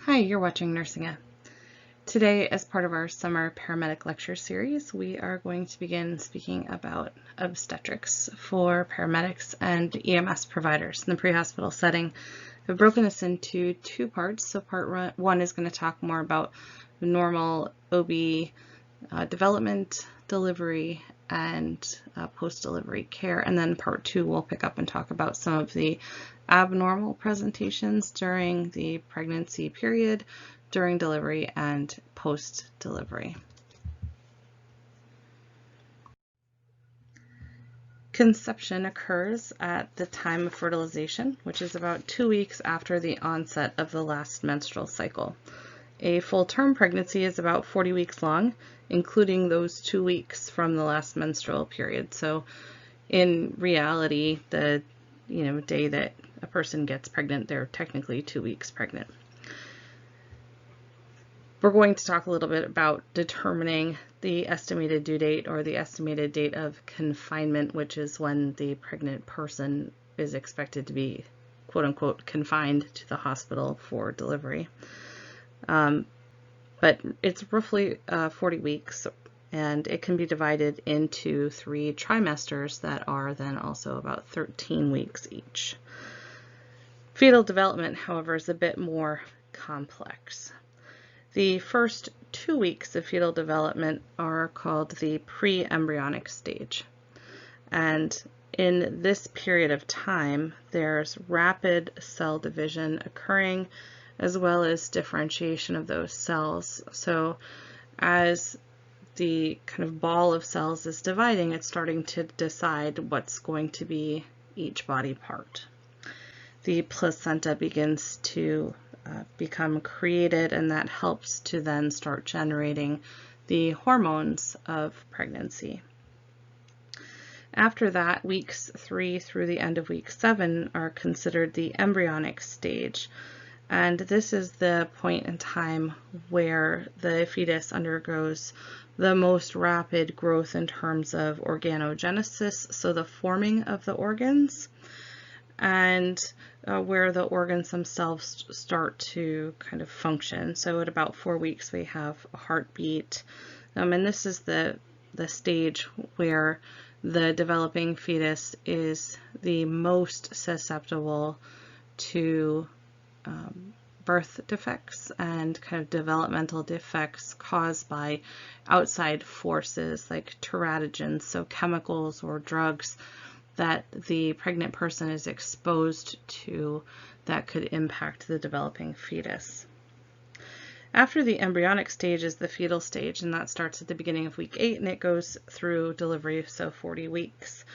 Hi, you're watching Nursing It. Today, as part of our summer paramedic lecture series, we are going to begin speaking about obstetrics for paramedics and EMS providers in the pre-hospital setting. I've broken this into two parts. So part one is going to talk more about normal OB development, delivery, and post-delivery care. And then part two, we'll pick up and talk about some of the abnormal presentations during the pregnancy period, during delivery, and post-delivery. Conception occurs at the time of fertilization, which is about 2 weeks after the onset of the last menstrual cycle. A full-term pregnancy is about 40 weeks long, including those 2 weeks from the last menstrual period. So in reality, the day that a person gets pregnant, they're technically 2 weeks pregnant. We're going to talk a little bit about determining the estimated due date or the estimated date of confinement, which is when the pregnant person is expected to be quote-unquote confined to the hospital for delivery. But it's roughly 40 weeks, and it can be divided into 3 trimesters that are then also about 13 weeks each. Fetal development, however, is a bit more complex. The first 2 weeks of fetal development are called the pre-embryonic stage. And in this period of time, there's rapid cell division occurring, as well as differentiation of those cells. So as the kind of ball of cells is dividing, it's starting to decide what's going to be each body part. The placenta begins to become created, and that helps to then start generating the hormones of pregnancy. After that, weeks 3 through the end of week 7 are considered the embryonic stage. And this is the point in time where the fetus undergoes the most rapid growth in terms of organogenesis, so the forming of the organs, and where the organs themselves start to kind of function. So at about 4 weeks, we have a heartbeat, and this is the stage where the developing fetus is the most susceptible to birth defects and kind of developmental defects caused by outside forces like teratogens, so chemicals or drugs that the pregnant person is exposed to that could impact the developing fetus. After the embryonic stage is the fetal stage, and that starts at the beginning of week 8 and it goes through delivery, so 40 weeks.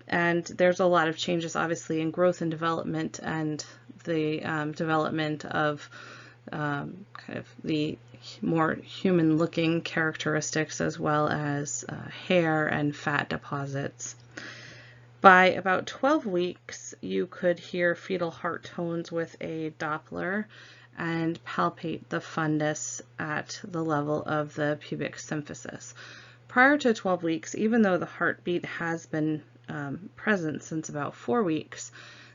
And there's a lot of changes, obviously, in growth and development, and the development of kind of the more human-looking characteristics, as well as hair and fat deposits. By about 12 weeks, you could hear fetal heart tones with a Doppler and palpate the fundus at the level of the pubic symphysis. Prior to 12 weeks, even though the heartbeat has been present since about 4 weeks,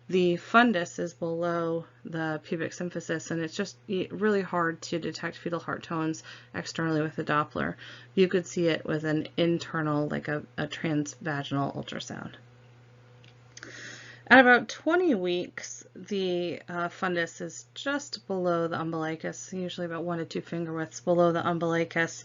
the fundus is below the pubic symphysis, and it's just really hard to detect fetal heart tones externally with a Doppler. You could see it with an internal, like a transvaginal ultrasound. At about 20 weeks, the fundus is just below the umbilicus, usually about 1 to 2 finger widths below the umbilicus.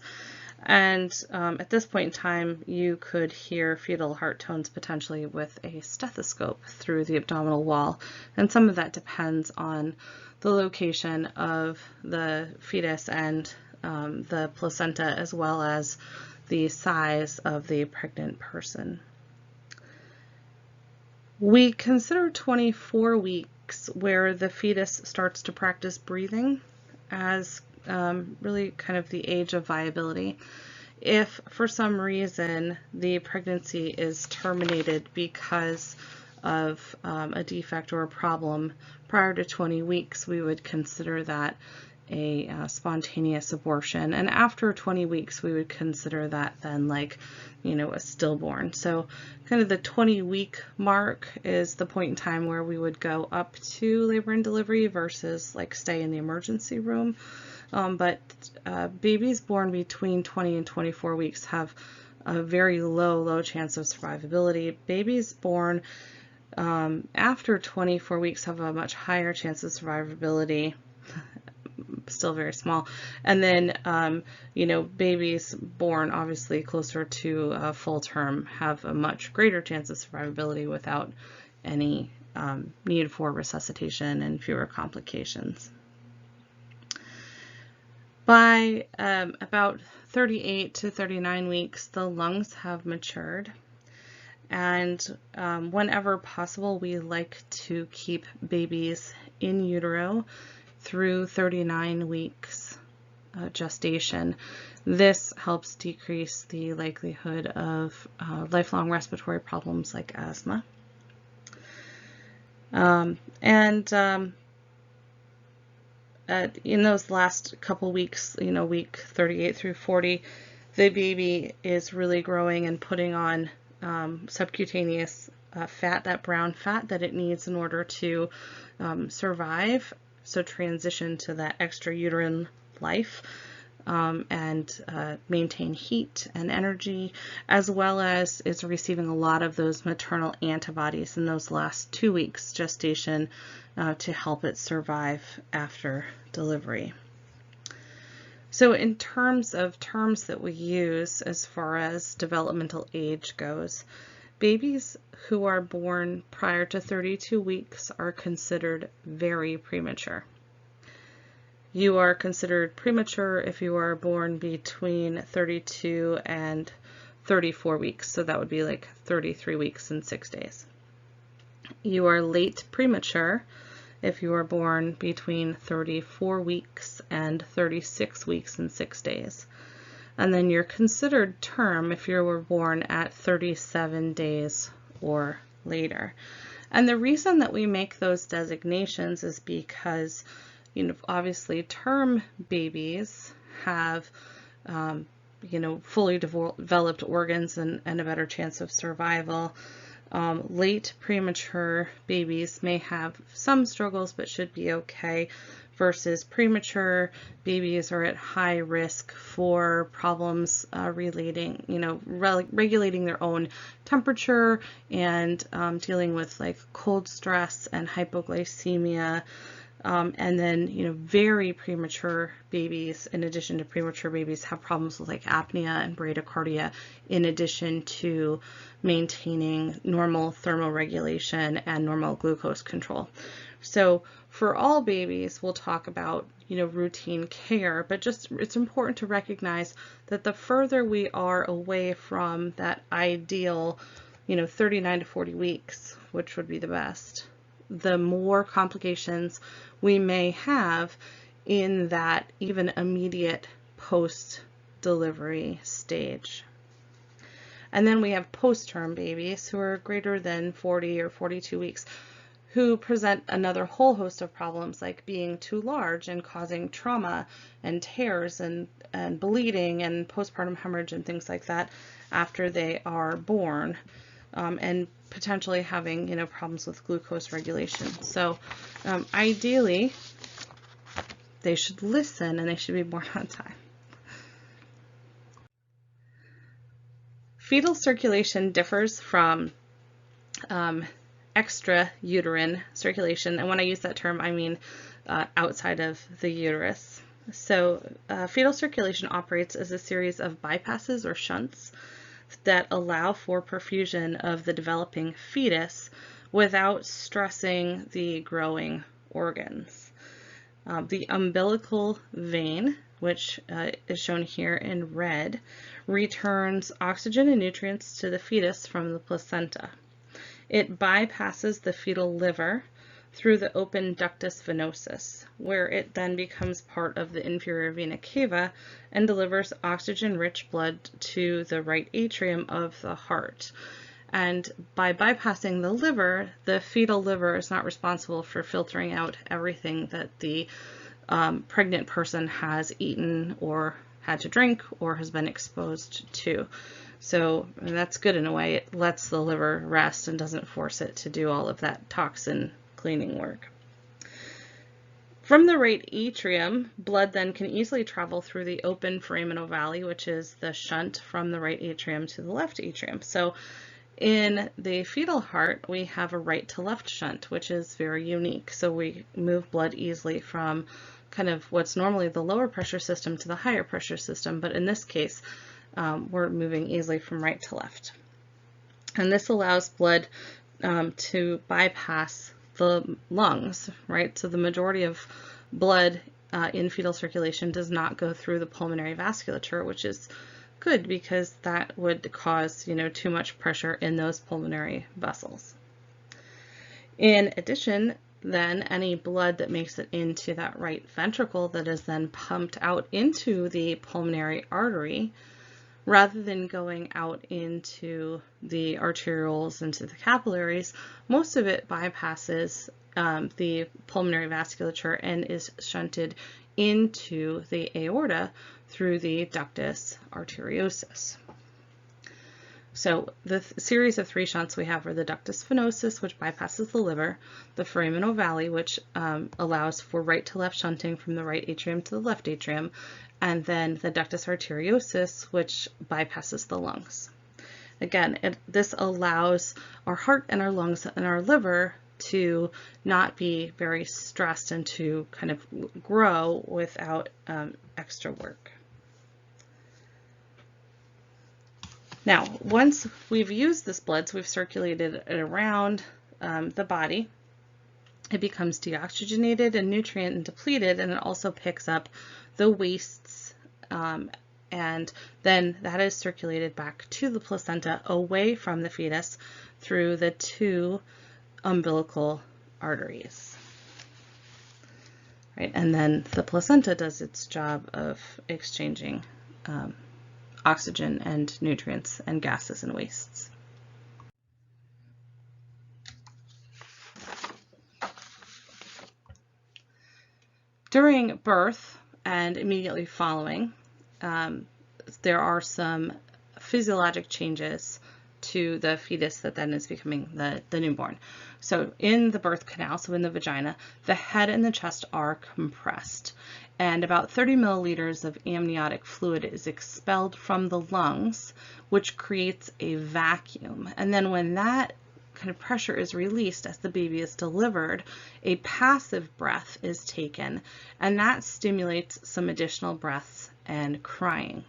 And at this point in time, you could hear fetal heart tones potentially with a stethoscope through the abdominal wall. And some of that depends on the location of the fetus and the placenta, as well as the size of the pregnant person. We consider 24 weeks where the fetus starts to practice breathing as really kind of the age of viability. If for some reason the pregnancy is terminated because of a defect or a problem prior to 20 weeks, we would consider that a spontaneous abortion. And after 20 weeks, we would consider that then like, a stillborn. So kind of the 20-week mark is the point in time where we would go up to labor and delivery versus like stay in the emergency room. But babies born between 20 and 24 weeks have a very low chance of survivability. Babies born after 24 weeks have a much higher chance of survivability, still very small. And then, babies born obviously closer to full term have a much greater chance of survivability without any need for resuscitation and fewer complications. By about 38 to 39 weeks, the lungs have matured. And whenever possible, we like to keep babies in utero through 39 weeks gestation. This helps decrease the likelihood of lifelong respiratory problems like asthma. In those last couple weeks, week 38 through 40, the baby is really growing and putting on subcutaneous fat, that brown fat that it needs in order to survive, so transition to that extrauterine life and maintain heat and energy, as well as is receiving a lot of those maternal antibodies in those last 2 weeks gestation to help it survive after delivery. So in terms of terms that we use as far as developmental age goes, babies who are born prior to 32 weeks are considered very premature. You are considered premature if you are born between 32 and 34 weeks, so that would be like 33 weeks and 6 days. You are late premature if you are born between 34 weeks and 36 weeks and 6 days. And then you're considered term if you were born at 37 days or later. And the reason that we make those designations is because, obviously term babies have, fully developed organs and a better chance of survival. Late premature babies may have some struggles but should be okay, versus premature babies are at high risk for problems regulating their own temperature and dealing with like cold stress and hypoglycemia. And then, very premature babies, in addition to premature babies, have problems with like apnea and bradycardia, in addition to maintaining normal thermoregulation and normal glucose control. So for all babies, we'll talk about, routine care, but just it's important to recognize that the further we are away from that ideal, 39 to 40 weeks, which would be the best, the more complications we may have in that even immediate post-delivery stage. And then we have post-term babies who are greater than 40 or 42 weeks who present another whole host of problems, like being too large and causing trauma and tears and bleeding and postpartum hemorrhage and things like that after they are born. And potentially having, problems with glucose regulation. So ideally, they should listen and they should be born on time. Fetal circulation differs from extrauterine circulation, and when I use that term, I mean outside of the uterus. So fetal circulation operates as a series of bypasses or shunts that allow for perfusion of the developing fetus without stressing the growing organs. The umbilical vein, which is shown here in red, returns oxygen and nutrients to the fetus from the placenta. It bypasses the fetal liver through the open ductus venosus, where it then becomes part of the inferior vena cava and delivers oxygen-rich blood to the right atrium of the heart. And by bypassing the liver, the fetal liver is not responsible for filtering out everything that the pregnant person has eaten or had to drink or has been exposed to. So that's good in a way. It lets the liver rest and doesn't force it to do all of that toxin cleaning work. From the right atrium, blood then can easily travel through the open foraminal valley, which is the shunt from the right atrium to the left atrium. So in the fetal heart, we have a right to left shunt, which is very unique. So we move blood easily from kind of what's normally the lower pressure system to the higher pressure system, but in this case, we're moving easily from right to left. And this allows blood to bypass the lungs, right? So the majority of blood in fetal circulation does not go through the pulmonary vasculature, which is good because that would cause, too much pressure in those pulmonary vessels. In addition, then any blood that makes it into that right ventricle that is then pumped out into the pulmonary artery, rather than going out into the arterioles, into the capillaries, most of it bypasses the pulmonary vasculature and is shunted into the aorta through the ductus arteriosus. So the series of 3 shunts we have are the ductus venosus, which bypasses the liver, the foraminal valley, which allows for right to left shunting from the right atrium to the left atrium, and then the ductus arteriosus, which bypasses the lungs. Again, this allows our heart and our lungs and our liver to not be very stressed and to kind of grow without extra work. Now, once we've used this blood, so we've circulated it around the body, it becomes deoxygenated and nutrient and depleted, and it also picks up the wastes, and then that is circulated back to the placenta away from the fetus through the 2 umbilical arteries. Right, and then the placenta does its job of exchanging oxygen and nutrients and gases and wastes. During birth and immediately following, there are some physiologic changes to the fetus that then is becoming the newborn. So in the birth canal, so in the vagina, the head and the chest are compressed, and about 30 milliliters of amniotic fluid is expelled from the lungs, which creates a vacuum. And then when that kind of pressure is released as the baby is delivered, a passive breath is taken, and that stimulates some additional breaths and crying.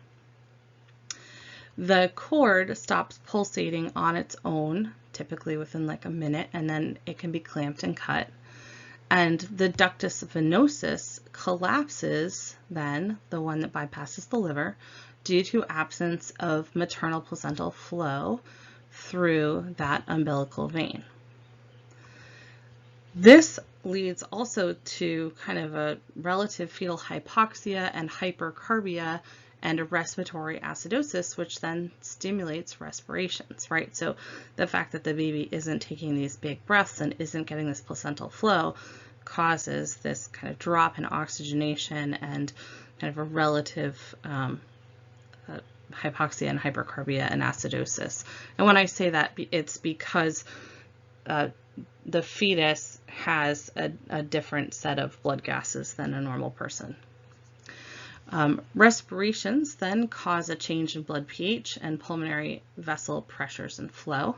The cord stops pulsating on its own, typically within like a minute, and then it can be clamped and cut. And the ductus venosus collapses then, the one that bypasses the liver, due to absence of maternal placental flow through that umbilical vein. This leads also to kind of a relative fetal hypoxia and hypercarbia and a respiratory acidosis, which then stimulates respirations, right? So the fact that the baby isn't taking these big breaths and isn't getting this placental flow causes this kind of drop in oxygenation and kind of a relative hypoxia and hypercarbia and acidosis. And when I say that, it's because the fetus has a different set of blood gases than a normal person. Respirations then cause a change in blood pH and pulmonary vessel pressures and flow,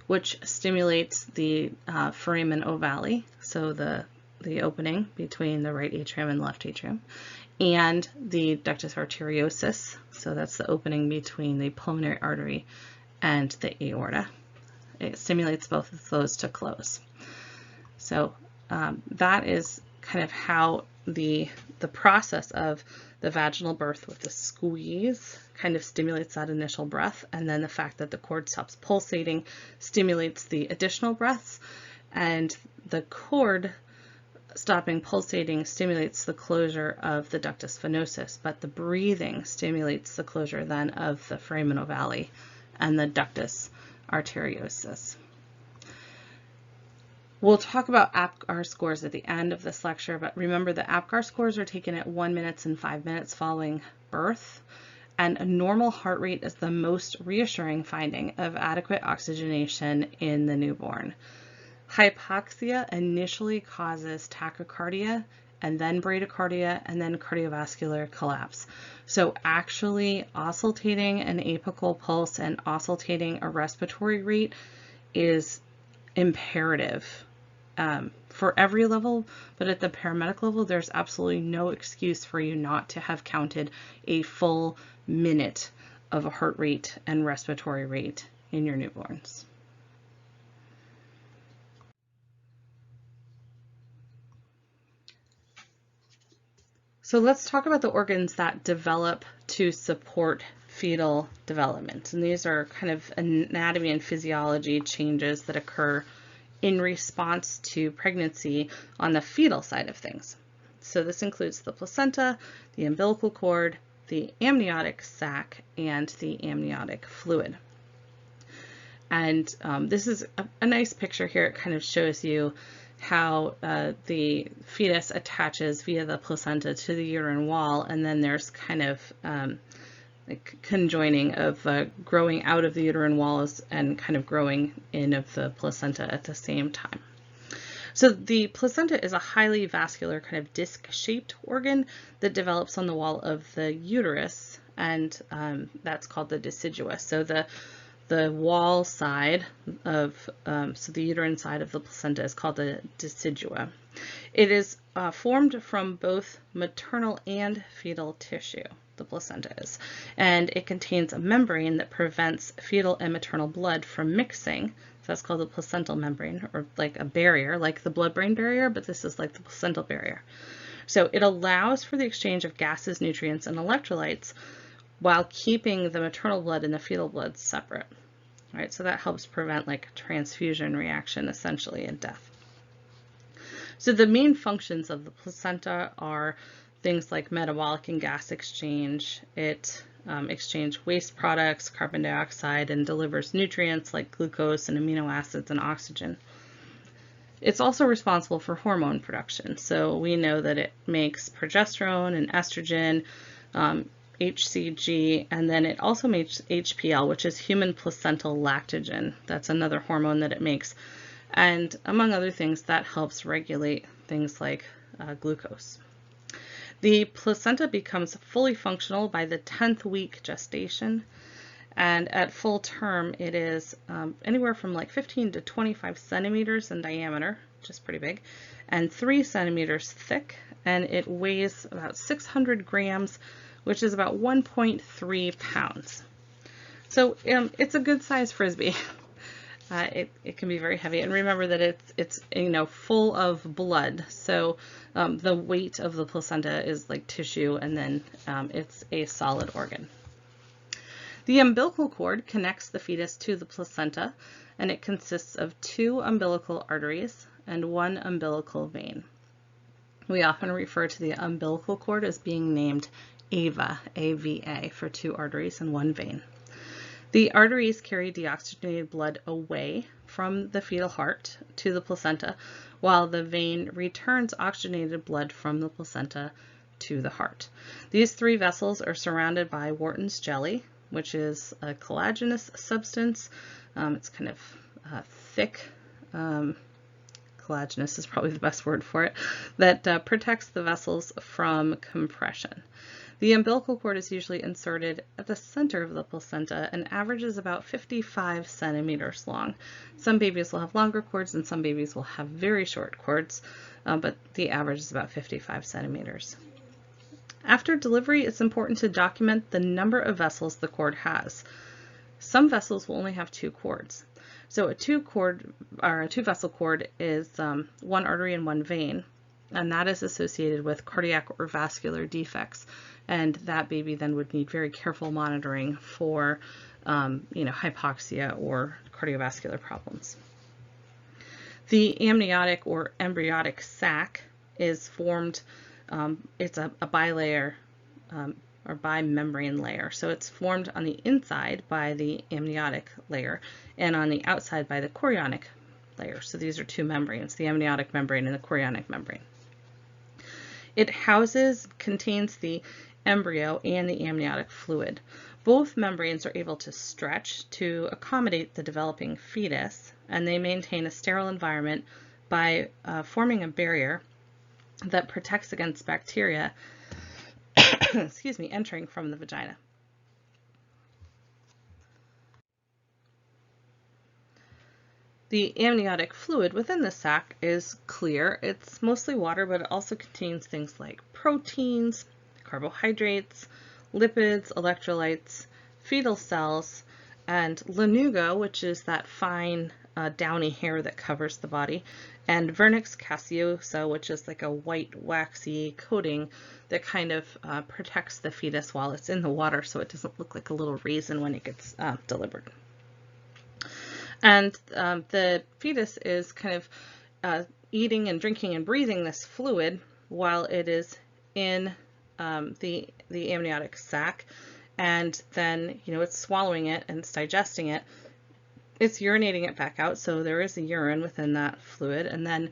which stimulates the foramen ovale, so the opening between the right atrium and left atrium, and the ductus arteriosus, so that's the opening between the pulmonary artery and the aorta. It stimulates both of those to close. So that is kind of how the process of the vaginal birth with the squeeze kind of stimulates that initial breath, and then the fact that the cord stops pulsating stimulates the additional breaths, and the cord stopping pulsating stimulates the closure of the ductus venosus, but the breathing stimulates the closure then of the foramen ovale and the ductus arteriosus. We'll talk about Apgar scores at the end of this lecture, but remember the Apgar scores are taken at 1 minute and 5 minutes following birth, and a normal heart rate is the most reassuring finding of adequate oxygenation in the newborn. Hypoxia initially causes tachycardia, and then bradycardia, and then cardiovascular collapse. So actually oscillating an apical pulse and oscillating a respiratory rate is imperative for every level, but at the paramedic level, there's absolutely no excuse for you not to have counted a full minute of a heart rate and respiratory rate in your newborns. So let's talk about the organs that develop to support fetal development. And these are kind of anatomy and physiology changes that occur in response to pregnancy on the fetal side of things. So this includes the placenta, the umbilical cord, the amniotic sac, and the amniotic fluid. And this is a nice picture here. It kind of shows you how the fetus attaches via the placenta to the uterine wall, and then there's kind of like conjoining of growing out of the uterine walls and kind of growing in of the placenta at the same time. So the placenta is a highly vascular kind of disc-shaped organ that develops on the wall of the uterus, and that's called the decidua. So the wall side of, so the uterine side of the placenta is called the decidua. It is formed from both maternal and fetal tissue, the placenta is, and it contains a membrane that prevents fetal and maternal blood from mixing. So that's called the placental membrane, or like a barrier, like the blood-brain barrier, but this is like the placental barrier. So it allows for the exchange of gases, nutrients, and electrolytes while keeping the maternal blood and the fetal blood separate. Right, so that helps prevent like transfusion reaction essentially and death. So the main functions of the placenta are things like metabolic and gas exchange. It exchanges waste products, carbon dioxide, and delivers nutrients like glucose and amino acids and oxygen. It's also responsible for hormone production. So we know that it makes progesterone and estrogen, HCG, and then it also makes HPL, which is human placental lactogen. That's another hormone that it makes. And among other things, that helps regulate things like glucose. The placenta becomes fully functional by the 10th week gestation. And at full term, it is anywhere from like 15 to 25 centimeters in diameter, which is pretty big, and 3 centimeters thick. And it weighs about 600 grams, which is about 1.3 pounds. So it's a good size Frisbee. It can be very heavy, and remember that it's full of blood. So the weight of the placenta is like tissue, and then it's a solid organ. The umbilical cord connects the fetus to the placenta, and it consists of 2 umbilical arteries and 1 umbilical vein. We often refer to the umbilical cord as being named AVA, AVA, for 2 arteries and 1 vein. The arteries carry deoxygenated blood away from the fetal heart to the placenta, while the vein returns oxygenated blood from the placenta to the heart. These 3 vessels are surrounded by Wharton's jelly, which is a collagenous substance. It's kind of thick. Collagenous is probably the best word for it, that protects the vessels from compression. The umbilical cord is usually inserted at the center of the placenta and averages about 55 centimeters long. Some babies will have longer cords and some babies will have very short cords, but the average is about 55 centimeters. After delivery, it's important to document the number of vessels the cord has. Some vessels will only have 2 cords. So a 2-vessel cord is 1 artery and 1 vein, and that is associated with cardiac or vascular defects. And that baby then would need very careful monitoring for hypoxia or cardiovascular problems. The amniotic or embryonic sac is formed, it's a bilayer or bimembrane layer. So it's formed on the inside by the amniotic layer and on the outside by the chorionic layers. So these are two membranes, the amniotic membrane and the chorionic membrane. It contains the embryo and the amniotic fluid. Both membranes are able to stretch to accommodate the developing fetus, and they maintain a sterile environment by forming a barrier that protects against bacteria excuse me, entering from the vagina. The amniotic fluid within the sac is clear. It's mostly water, but it also contains things like proteins, carbohydrates, lipids, electrolytes, fetal cells, and lanugo, which is that fine downy hair that covers the body, and vernix caseosa, which is like a white waxy coating that kind of protects the fetus while it's in the water so it doesn't look like a little raisin when it gets delivered. And the fetus is kind of eating and drinking and breathing this fluid while it is in the amniotic sac, and then it's swallowing it and it's digesting it. It's urinating it back out, so there is a urine within that fluid, and then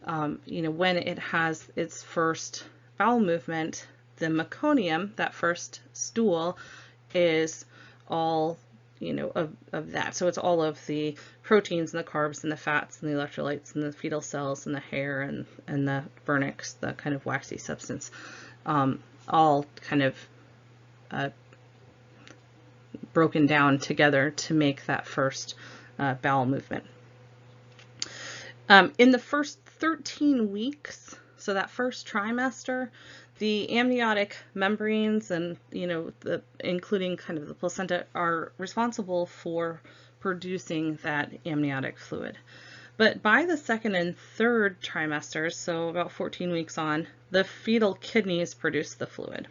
when it has its first bowel movement, the meconium, that first stool, is all of that. So it's all of the proteins and the carbs and the fats and the electrolytes and the fetal cells and the hair and the vernix, the kind of waxy substance, all kind of broken down together to make that first bowel movement. In the first 13 weeks, so that first trimester, the amniotic membranes and, including kind of the placenta, are responsible for producing that amniotic fluid. But by the second and third trimesters, so about 14 weeks on, the fetal kidneys produce the fluid.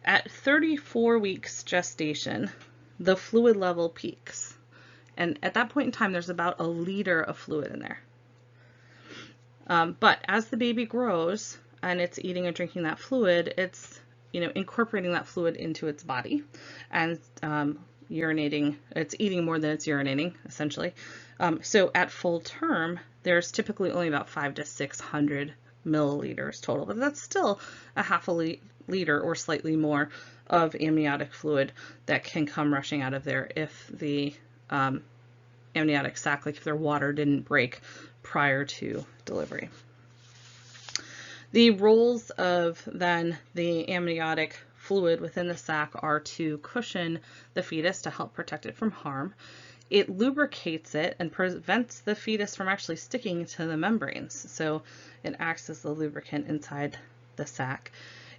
At 34 weeks gestation, the fluid level peaks. And at that point in time, there's about 1 liter of fluid in there. But as the baby grows, and it's eating and drinking that fluid, it's incorporating that fluid into its body and urinating. It's eating more than it's urinating, essentially. So at full term, there's typically only about 500 to 600 milliliters total, but that's still a half a liter or slightly more of amniotic fluid that can come rushing out of there if the amniotic sac, like if their water didn't break prior to delivery. The roles of then the amniotic fluid within the sac are to cushion the fetus to help protect it from harm. It lubricates it and prevents the fetus from actually sticking to the membranes. So it acts as the lubricant inside the sac.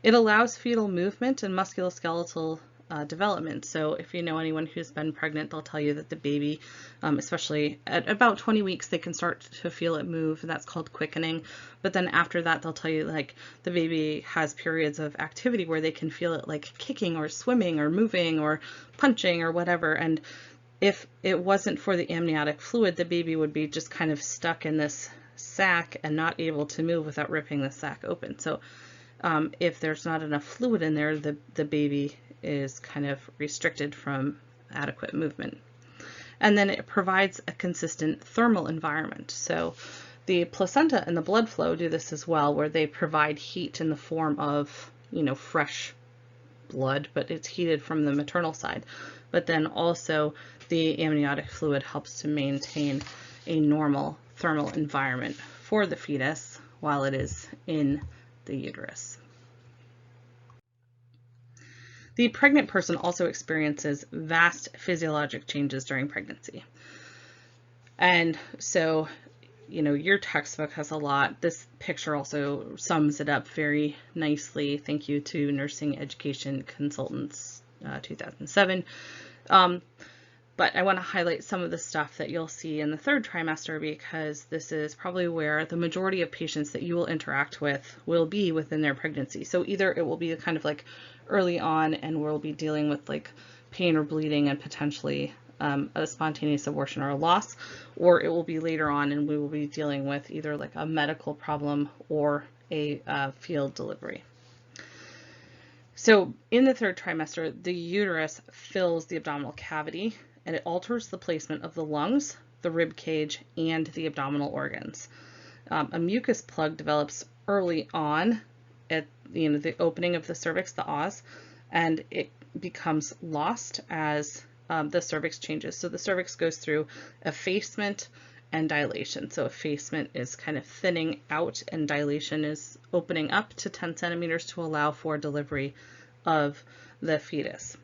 It allows fetal movement and musculoskeletal development. So if you know anyone who's been pregnant, they'll tell you that the baby, especially at about 20 weeks, they can start to feel it move. That's called quickening. But then after that, they'll tell you like the baby has periods of activity where they can feel it like kicking or swimming or moving or punching or whatever. And if it wasn't for the amniotic fluid, the baby would be just kind of stuck in this sac and not able to move without ripping the sac open. So if there's not enough fluid in there, the baby is kind of restricted from adequate movement. And then it provides a consistent thermal environment. So the placenta and the blood flow do this as well, where they provide heat in the form of, fresh blood, but it's heated from the maternal side. But then also the amniotic fluid helps to maintain a normal thermal environment for the fetus while it is in the uterus. The pregnant person also experiences vast physiologic changes during pregnancy. And so, your textbook has a lot. This picture also sums it up very nicely. Thank you to Nursing Education Consultants 2007. But I want to highlight some of the stuff that you'll see in the third trimester, because this is probably where the majority of patients that you will interact with will be within their pregnancy. So either it will be kind of like early on and we'll be dealing with like pain or bleeding and potentially a spontaneous abortion or a loss, or it will be later on and we will be dealing with either like a medical problem or a field delivery. So in the third trimester, the uterus fills the abdominal cavity and it alters the placement of the lungs, the rib cage, and the abdominal organs. A mucus plug develops early on at the opening of the cervix, the os, and it becomes lost as the cervix changes. So the cervix goes through effacement and dilation. So effacement is kind of thinning out, and dilation is opening up to 10 centimeters to allow for delivery of the fetus.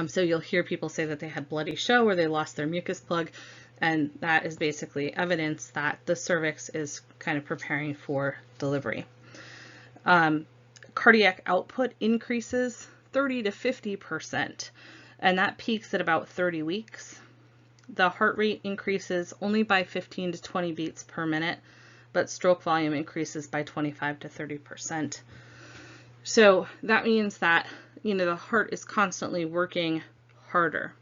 So you'll hear people say that they had bloody show or they lost their mucus plug, and that is basically evidence that the cervix is kind of preparing for delivery. Cardiac output increases 30 to 50%, and that peaks at about 30 weeks. The heart rate increases only by 15 to 20 beats per minute, but stroke volume increases by 25 to 30%. So that means that, the heart is constantly working harder.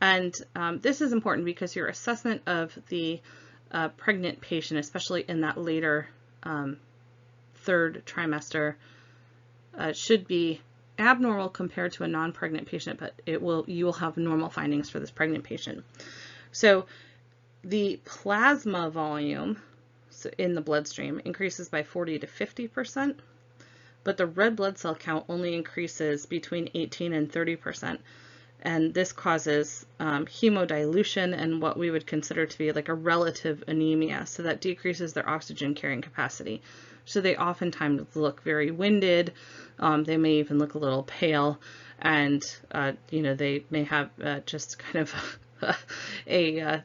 And this is important because your assessment of the pregnant patient, especially in that later third trimester, should be abnormal compared to a non-pregnant patient, but you will have normal findings for this pregnant patient. So the plasma volume in the bloodstream increases by 40 to 50%, but the red blood cell count only increases between 18 and 30%. And this causes hemodilution and what we would consider to be like a relative anemia. So that decreases their oxygen carrying capacity. So they oftentimes look very winded. They may even look a little pale, and they may have just kind of a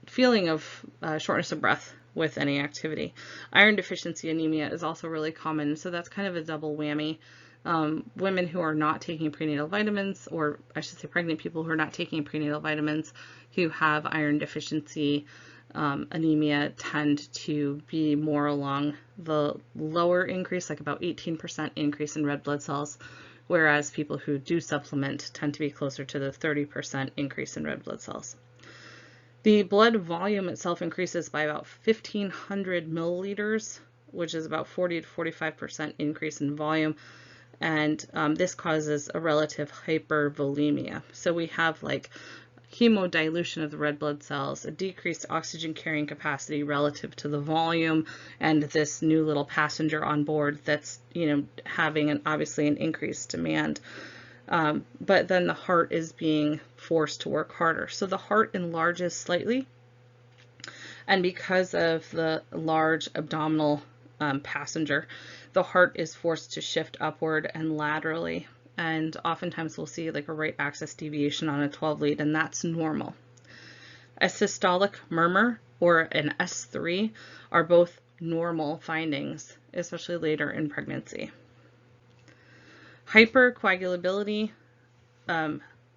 feeling of shortness of breath with any activity. Iron deficiency anemia is also really common, so that's kind of a double whammy. Women who are not taking prenatal vitamins, or I should say pregnant people who are not taking prenatal vitamins who have iron deficiency anemia, tend to be more along the lower increase, like about 18% increase in red blood cells, whereas people who do supplement tend to be closer to the 30% increase in red blood cells. The blood volume itself increases by about 1,500 milliliters, which is about 40 to 45% increase in volume. And this causes a relative hypervolemia. So we have like hemodilution of the red blood cells, a decreased oxygen carrying capacity relative to the volume, and this new little passenger on board that's having obviously an increased demand. But then the heart is being forced to work harder. So the heart enlarges slightly, and because of the large abdominal passenger, the heart is forced to shift upward and laterally, and oftentimes we'll see like a right axis deviation on a 12 lead, and that's normal. A systolic murmur or an S3 are both normal findings, especially later in pregnancy. Hypercoagulability,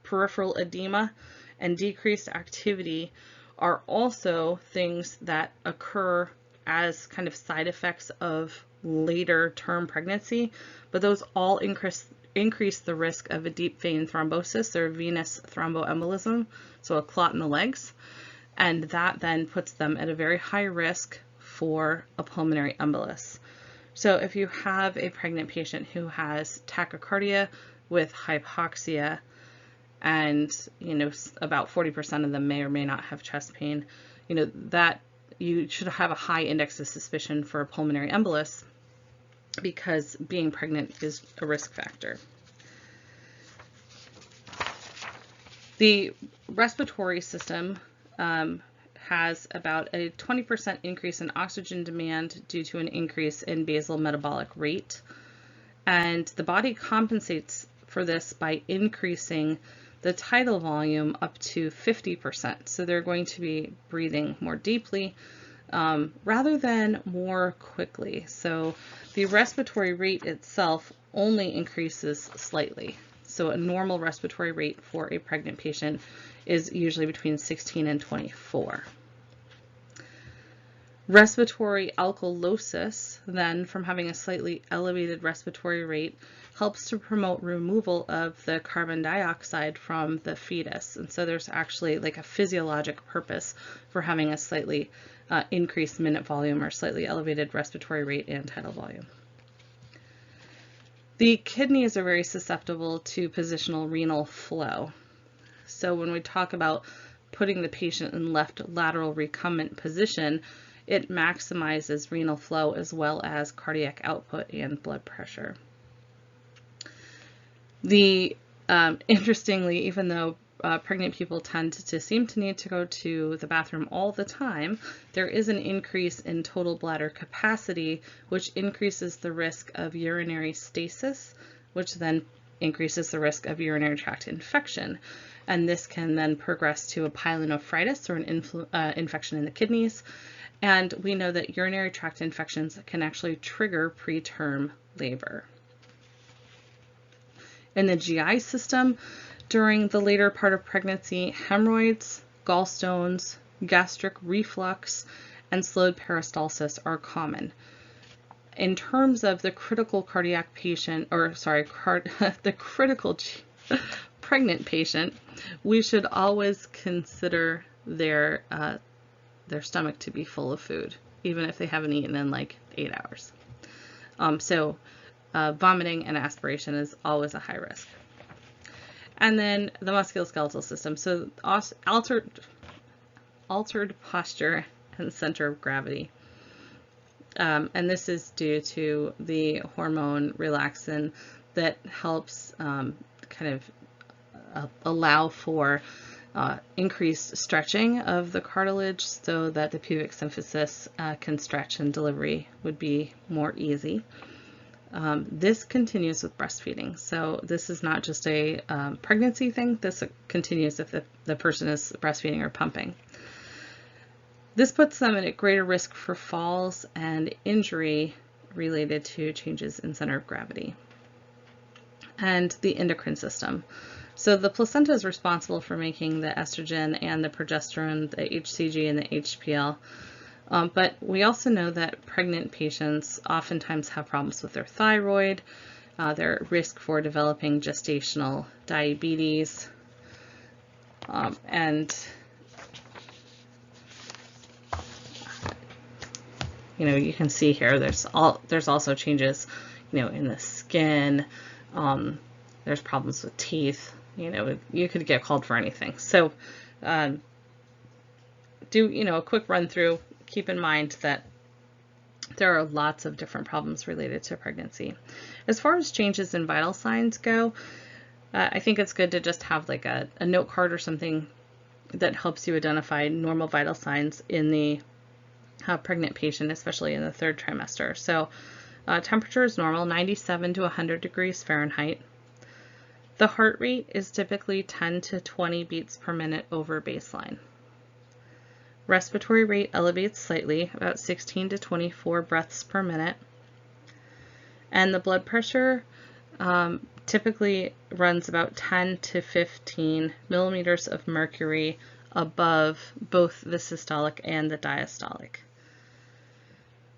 peripheral edema, and decreased activity are also things that occur as kind of side effects of later term pregnancy, but those all increase the risk of a deep vein thrombosis or venous thromboembolism, so a clot in the legs, and that then puts them at a very high risk for a pulmonary embolus. So if you have a pregnant patient who has tachycardia with hypoxia, and about 40% of them may or may not have chest pain, that you should have a high index of suspicion for a pulmonary embolus, because being pregnant is a risk factor. The respiratory system has about a 20% increase in oxygen demand due to an increase in basal metabolic rate, and the body compensates for this by increasing the tidal volume up to 50%. So they're going to be breathing more deeply rather than more quickly. So the respiratory rate itself only increases slightly. So a normal respiratory rate for a pregnant patient is usually between 16 and 24. Respiratory alkalosis, then, from having a slightly elevated respiratory rate, helps to promote removal of the carbon dioxide from the fetus. And so there's actually like a physiologic purpose for having a slightly increased minute volume or slightly elevated respiratory rate and tidal volume. The kidneys are very susceptible to positional renal flow. So when we talk about putting the patient in left lateral recumbent position, it maximizes renal flow as well as cardiac output and blood pressure. Interestingly, even though pregnant people tend to seem to need to go to the bathroom all the time, there is an increase in total bladder capacity, which increases the risk of urinary stasis, which then increases the risk of urinary tract infection. And this can then progress to a pyelonephritis, or an infection in the kidneys. And we know that urinary tract infections can actually trigger preterm labor. In the GI system, during the later part of pregnancy, hemorrhoids, gallstones, gastric reflux, and slowed peristalsis are common. In terms of the critical cardiac patient, the critical pregnant patient, we should always consider their stomach to be full of food, even if they haven't eaten in like 8 hours. Vomiting and aspiration is always a high risk. And then the musculoskeletal system. So altered posture and center of gravity. And this is due to the hormone relaxin that helps allow for increased stretching of the cartilage so that the pubic symphysis can stretch and delivery would be more easy. This continues with breastfeeding. So this is not just a pregnancy thing. This continues if the person is breastfeeding or pumping. This puts them at greater risk for falls and injury related to changes in center of gravity. And the endocrine system. So the placenta is responsible for making the estrogen and the progesterone, the HCG and the HPL. But we also know that pregnant patients oftentimes have problems with their thyroid. They're at risk for developing gestational diabetes. You can see here there's also changes, in the skin. There's problems with teeth. You could get called for anything. So do a quick run through. Keep in mind that there are lots of different problems related to pregnancy. As far as changes in vital signs go, I think it's good to just have like a note card or something that helps you identify normal vital signs in the pregnant patient, especially in the 3rd trimester. So temperature is normal, 97 to 100 degrees Fahrenheit. The heart rate is typically 10 to 20 beats per minute over baseline. Respiratory rate elevates slightly, about 16 to 24 breaths per minute. And the blood pressure typically runs about 10 to 15 millimeters of mercury above both the systolic and the diastolic.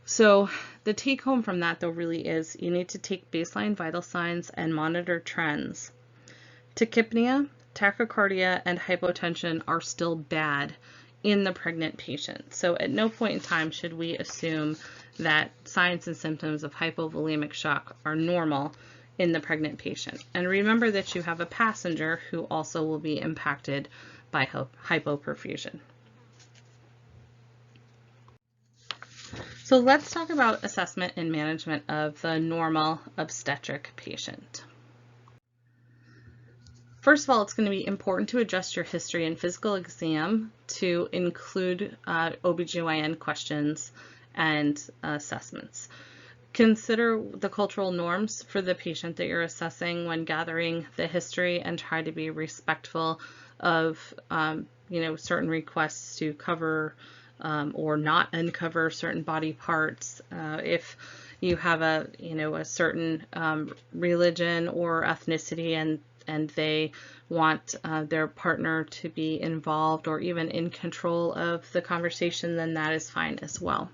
So the take home from that, though, really is you need to take baseline vital signs and monitor trends. Tachypnea, tachycardia, and hypotension are still bad in the pregnant patient. So at no point in time should we assume that signs and symptoms of hypovolemic shock are normal in the pregnant patient. And remember that you have a passenger who also will be impacted by hypoperfusion. So let's talk about assessment and management of the normal obstetric patient. First of all, it's going to be important to adjust your history and physical exam to include OBGYN questions and assessments. Consider the cultural norms for the patient that you're assessing when gathering the history, and try to be respectful of certain requests to cover or not uncover certain body parts. If you have a certain religion or ethnicity and they want their partner to be involved or even in control of the conversation, then that is fine as well.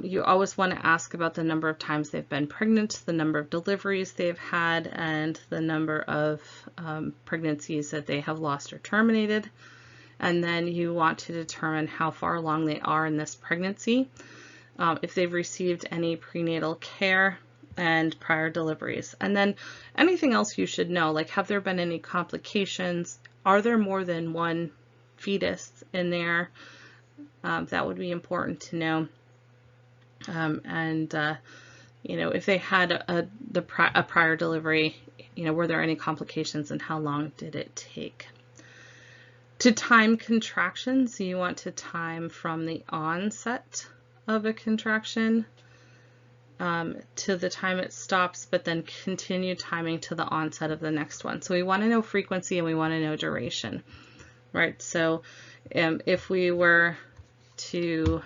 You always want to ask about the number of times they've been pregnant, the number of deliveries they've had, and the number of pregnancies that they have lost or terminated. And then you want to determine how far along they are in this pregnancy, if they've received any prenatal care, and prior deliveries. And then anything else you should know, like have there been any complications? Are there more than one fetus in there. That would be important to know. You know, if they had a prior delivery, you know, were there any complications and how long did it take? To time contractions, you want to time from the onset of a contraction to the time it stops, but then continue timing to the onset of the next one. So we want to know frequency and we want to know duration, right? So if we were to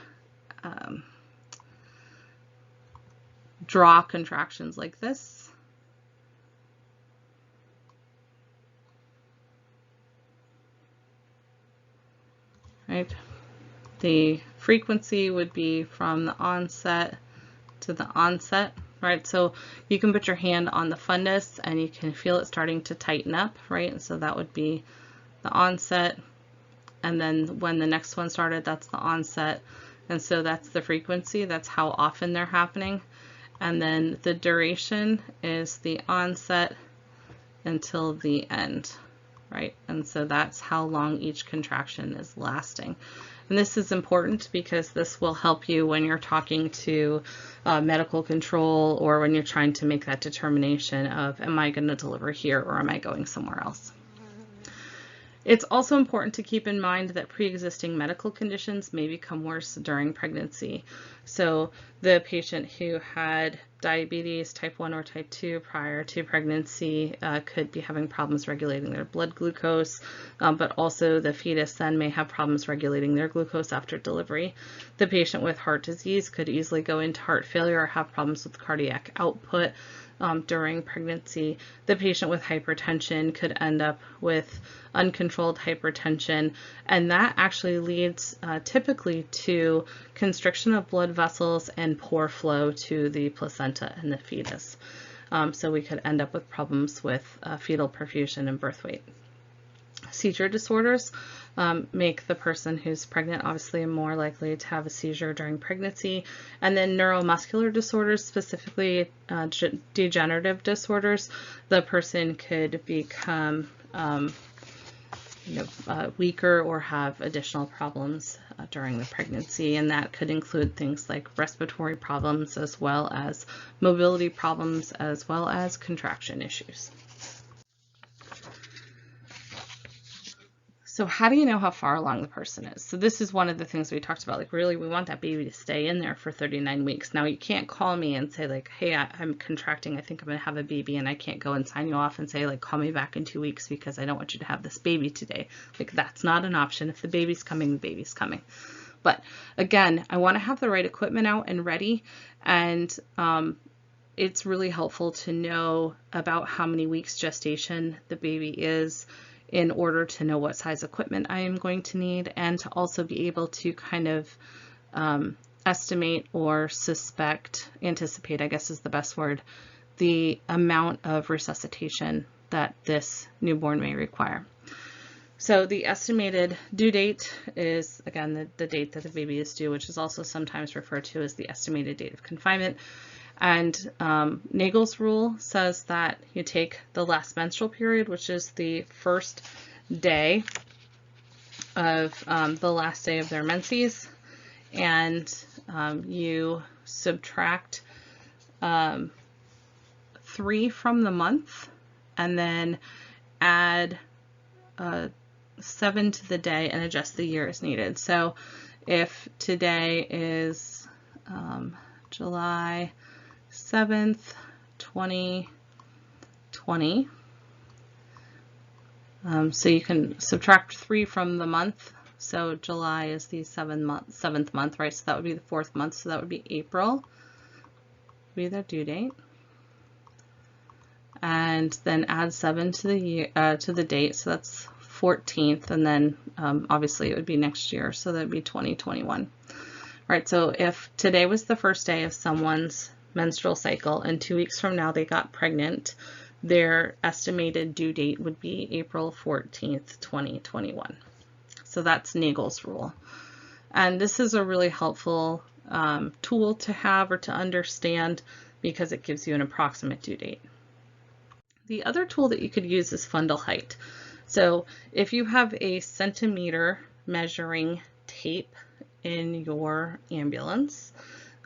draw contractions like this, right? The frequency would be from the onset to the onset, right? So you can put your hand on the fundus and you can feel it starting to tighten up, right? And so that would be the onset. And then when the next one started, that's the onset. And so that's the frequency, that's how often they're happening. And then the duration is the onset until the end, right? And so that's how long each contraction is lasting. And this is important because this will help you when you're talking to medical control or when you're trying to make that determination of, am I going to deliver here or am I going somewhere else? It's also important to keep in mind that pre-existing medical conditions may become worse during pregnancy. So the patient who had diabetes type 1 or type 2 prior to pregnancy could be having problems regulating their blood glucose, but also the fetus then may have problems regulating their glucose after delivery. The patient with heart disease could easily go into heart failure or have problems with cardiac output during pregnancy. The patient with hypertension could end up with uncontrolled hypertension, and that actually leads typically to constriction of blood vessels and poor flow to the placenta and the fetus. So we could end up with problems with fetal perfusion and birth weight. Seizure disorders make the person who's pregnant obviously more likely to have a seizure during pregnancy. And then neuromuscular disorders, specifically degenerative disorders, the person could become weaker or have additional problems during the pregnancy, and that could include things like respiratory problems as well as mobility problems as well as contraction issues. So how do you know how far along the person is? So this is one of the things we talked about, like really we want that baby to stay in there for 39 weeks. Now you can't call me and say like, hey, I'm contracting, I think I'm gonna have a baby, and I can't go and sign you off and say like, call me back in 2 weeks because I don't want you to have this baby today. Like that's not an option. If the baby's coming, the baby's coming. But again, I wanna have the right equipment out and ready, and it's really helpful to know about how many weeks gestation the baby is in order to know what size equipment I am going to need, and to also be able to kind of estimate or anticipate, I guess is the best word, the amount of resuscitation that this newborn may require. So the estimated due date is, again, the date that the baby is due, which is also sometimes referred to as the estimated date of confinement. And Nagel's rule says that you take the last menstrual period, which is the first day of the last day of their menses, and you subtract 3 from the month, and then add 7 to the day and adjust the year as needed. So if today is July 7th, 2020. So you can subtract 3 from the month. So July is the 7th month, right? So that would be the 4th month. So that would be April, be the due date. And then add 7 to the year, to the date. So that's 14th. And then obviously it would be next year. So that would be 2021. Right. So if today was the first day of someone's menstrual cycle and 2 weeks from now they got pregnant, their estimated due date would be April 14th, 2021. So that's Nagel's rule. And this is a really helpful tool to have or to understand because it gives you an approximate due date. The other tool that you could use is fundal height. So if you have a centimeter measuring tape in your ambulance,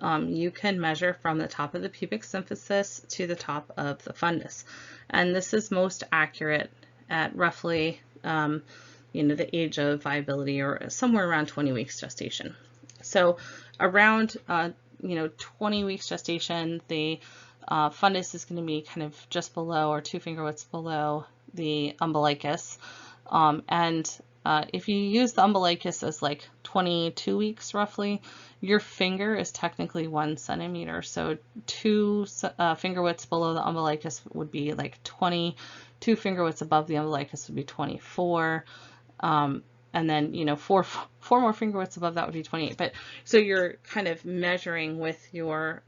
you can measure from the top of the pubic symphysis to the top of the fundus. And this is most accurate at roughly, the age of viability, or somewhere around 20 weeks gestation. So around, 20 weeks gestation, the fundus is going to be kind of just below, or 2 finger widths below, the umbilicus. If you use the umbilicus as like 22 weeks roughly, your finger is technically 1 centimeter. So 2 finger widths below the umbilicus would be like 20, 2 finger widths above the umbilicus would be 24. And then, four more finger widths above that would be 28. But so you're kind of measuring with your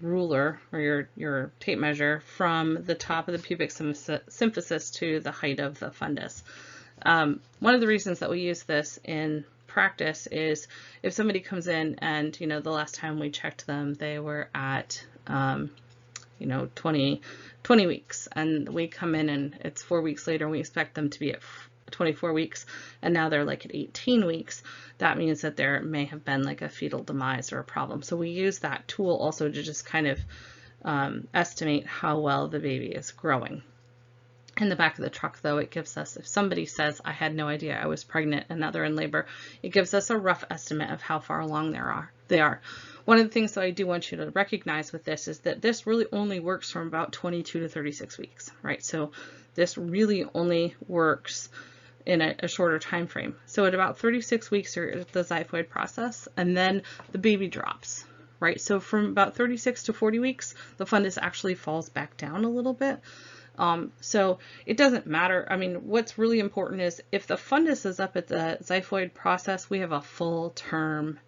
ruler, or your tape measure, from the top of the pubic symphysis to the height of the fundus. One of the reasons that we use this in practice is if somebody comes in and, the last time we checked them, they were at, 20 weeks, and we come in and it's 4 weeks later and we expect them to be at 24 weeks, and now they're like at 18 weeks, that means that there may have been like a fetal demise or a problem. So we use that tool also to just kind of estimate how well the baby is growing. In the back of the truck, though, it gives us, if somebody says, I had no idea I was pregnant and now they're in labor, it gives us a rough estimate of how far along they are. One of the things that I do want you to recognize with this is that this really only works from about 22 to 36 weeks, right? So this really only works in a shorter time frame. So at about 36 weeks, you're at the xiphoid process, and then the baby drops, right? So from about 36 to 40 weeks, the fundus actually falls back down a little bit. So it doesn't matter. I mean, what's really important is if the fundus is up at the xiphoid process, we have a full term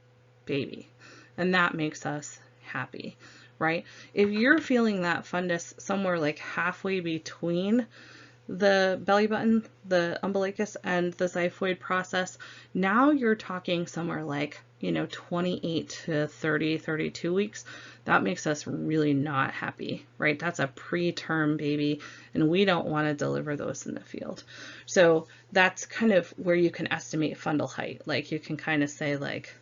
baby, and that makes us happy, right? If you're feeling that fundus somewhere like halfway between the belly button, the umbilicus, and the xiphoid process, now you're talking somewhere like, 28 to 30, 32 weeks. That makes us really not happy, right? That's a preterm baby, and we don't want to deliver those in the field. So that's kind of where you can estimate fundal height. Like you can kind of say like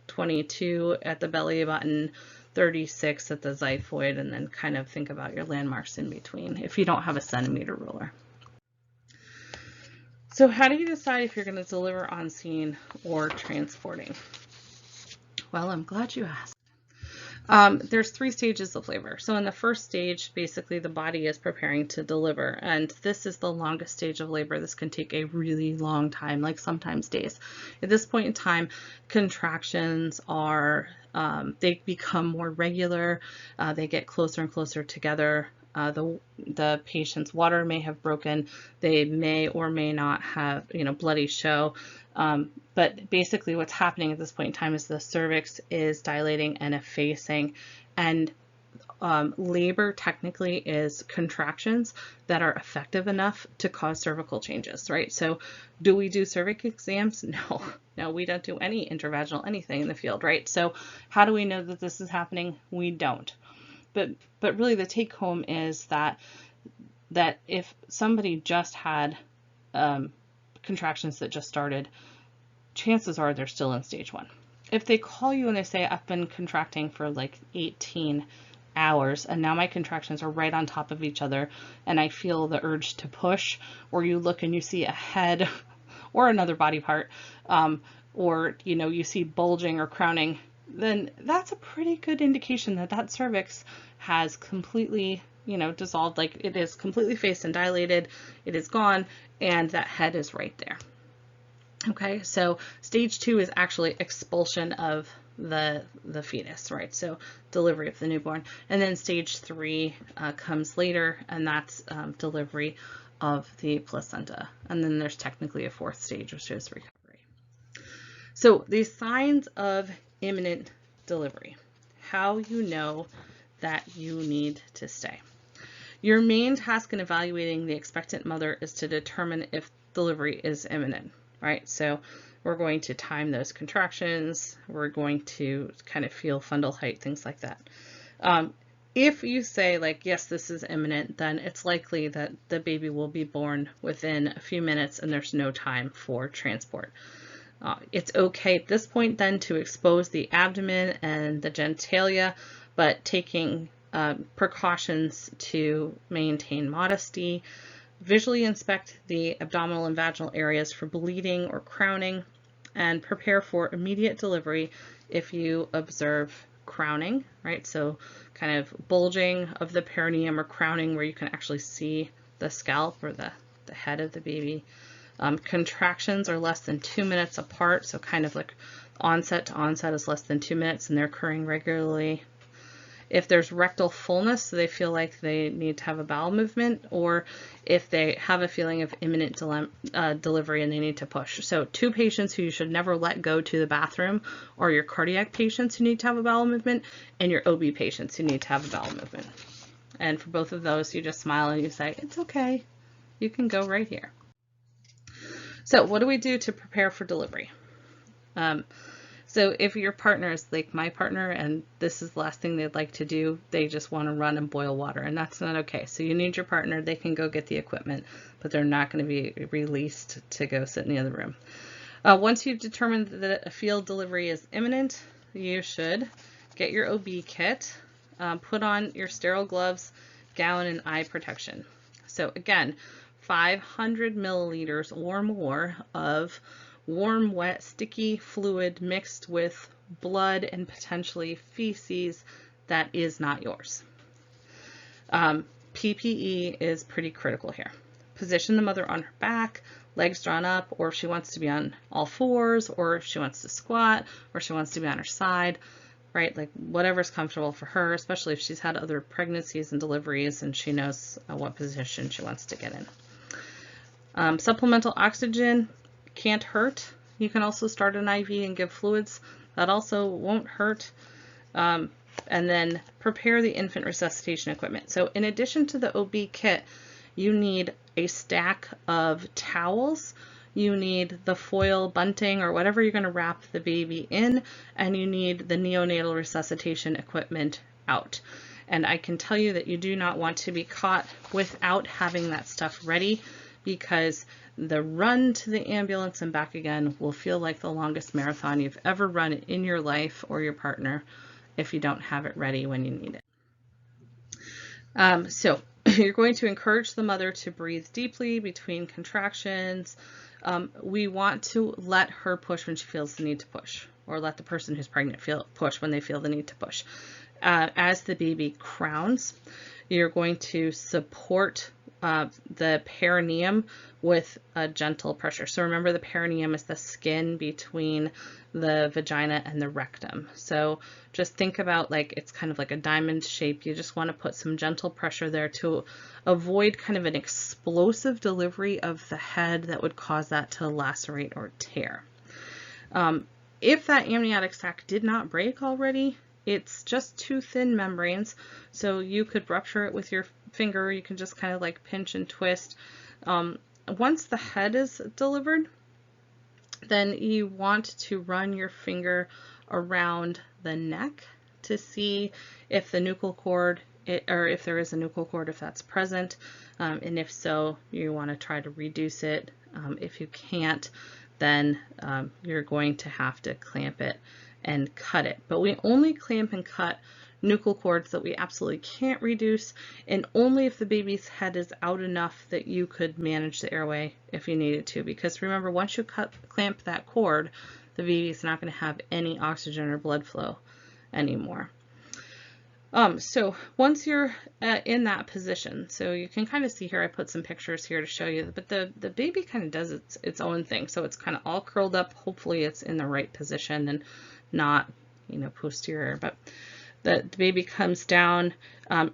22 at the belly button, 36 at the xiphoid, and then kind of think about your landmarks in between if you don't have a centimeter ruler. So how do you decide if you're going to deliver on scene or transporting? Well, I'm glad you asked. There's 3 stages of labor. So in the first stage, basically the body is preparing to deliver, and this is the longest stage of labor. This can take a really long time, like sometimes days. At this point in time, contractions are, they become more regular, they get closer and closer together. The patient's water may have broken, they may or may not have, bloody show. But basically what's happening at this point in time is the cervix is dilating and effacing, and labor technically is contractions that are effective enough to cause cervical changes, right? So do we do cervix exams? No, we don't do any intravaginal anything in the field, right? So how do we know that this is happening? We don't. But really the take home is that if somebody just had contractions that just started, chances are they're still in stage 1. If they call you and they say, I've been contracting for like 18 hours and now my contractions are right on top of each other and I feel the urge to push, or you look and you see a head or another body part, or you see bulging or crowning, then that's a pretty good indication that that cervix has completely, dissolved, like it is completely faced and dilated, it is gone, and that head is right there. Okay, so stage 2 is actually expulsion of the fetus, right? So delivery of the newborn. And then stage 3 comes later, and that's delivery of the placenta. And then there's technically a 4th stage, which is recovery. So the signs of imminent delivery, how you know that you need to stay. Your main task in evaluating the expectant mother is to determine if delivery is imminent, right? So we're going to time those contractions. We're going to kind of feel fundal height, things like that. if you say like, yes, this is imminent, then it's likely that the baby will be born within a few minutes and there's no time for transport. It's okay at this point then to expose the abdomen and the genitalia, but taking precautions to maintain modesty. Visually inspect the abdominal and vaginal areas for bleeding or crowning, and prepare for immediate delivery if you observe crowning, right? So kind of bulging of the perineum or crowning where you can actually see the scalp or the head of the baby. Contractions are less than 2 minutes apart, so kind of like onset to onset is less than 2 minutes and they're occurring regularly. If there's rectal fullness, so they feel like they need to have a bowel movement, or if they have a feeling of imminent delivery and they need to push. So 2 patients who you should never let go to the bathroom are your cardiac patients who need to have a bowel movement and your OB patients who need to have a bowel movement. And for both of those, you just smile and you say, it's okay, you can go right here. So what do we do to prepare for delivery? So if your partner is like my partner and this is the last thing they'd like to do, they just want to run and boil water, and that's not okay. So you need your partner. They can go get the equipment, but they're not going to be released to go sit in the other room. Once you've determined that a field delivery is imminent, you should get your OB kit, put on your sterile gloves, gown, and eye protection. So again, 500 milliliters or more of warm, wet, sticky fluid mixed with blood and potentially feces that is not yours. PPE is pretty critical here. Position the mother on her back, legs drawn up, or if she wants to be on all fours, or if she wants to squat, or she wants to be on her side, right? Like whatever's comfortable for her, especially if she's had other pregnancies and deliveries and she knows what position she wants to get in. Supplemental oxygen can't hurt. You can also start an IV and give fluids. That also won't hurt. And then prepare the infant resuscitation equipment. So in addition to the OB kit, you need a stack of towels. You need the foil bunting or whatever you're going to wrap the baby in, and you need the neonatal resuscitation equipment out. And I can tell you that you do not want to be caught without having that stuff ready, because the run to the ambulance and back again will feel like the longest marathon you've ever run in your life or your partner if you don't have it ready when you need it. So you're going to encourage the mother to breathe deeply between contractions. We want to let her push when she feels the need to push, or let the person who's pregnant push when they feel the need to push. As the baby crowns, you're going to support the perineum with a gentle pressure. So remember, the perineum is the skin between the vagina and the rectum. So just think about like it's kind of like a diamond shape. You just want to put some gentle pressure there to avoid kind of an explosive delivery of the head that would cause that to lacerate or tear. If that amniotic sac did not break already, it's just 2 thin membranes, so you could rupture it with your finger. You can just kind of like pinch and twist. Once the head is delivered, then you want to run your finger around the neck to see if the nuchal cord, or if there is a nuchal cord, if that's present, and if so, you want to try to reduce it. If you can't, then you're going to have to clamp it and cut it. But we only clamp and cut nuchal cords that we absolutely can't reduce, and only if the baby's head is out enough that you could manage the airway if you needed to. Because remember, once you clamp that cord, the baby's not going to have any oxygen or blood flow anymore. So once you're in that position, so you can kind of see here, I put some pictures here to show you, but the baby kind of does its own thing. So it's kind of all curled up. Hopefully it's in the right position and not, you know, posterior, but the baby comes down,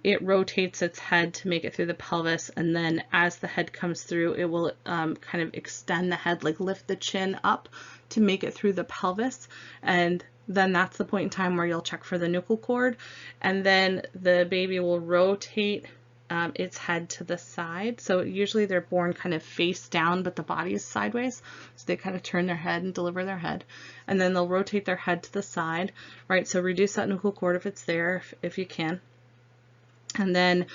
it rotates its head to make it through the pelvis, and then as the head comes through, it will kind of extend the head, like lift the chin up to make it through the pelvis, and then that's the point in time where you'll check for the nuchal cord, and then the baby will rotate its head to the side. So usually they're born kind of face down, but the body is sideways. So they kind of turn their head and deliver their head. And then they'll rotate their head to the side, right? So reduce that nuchal cord if it's there, if you can. And then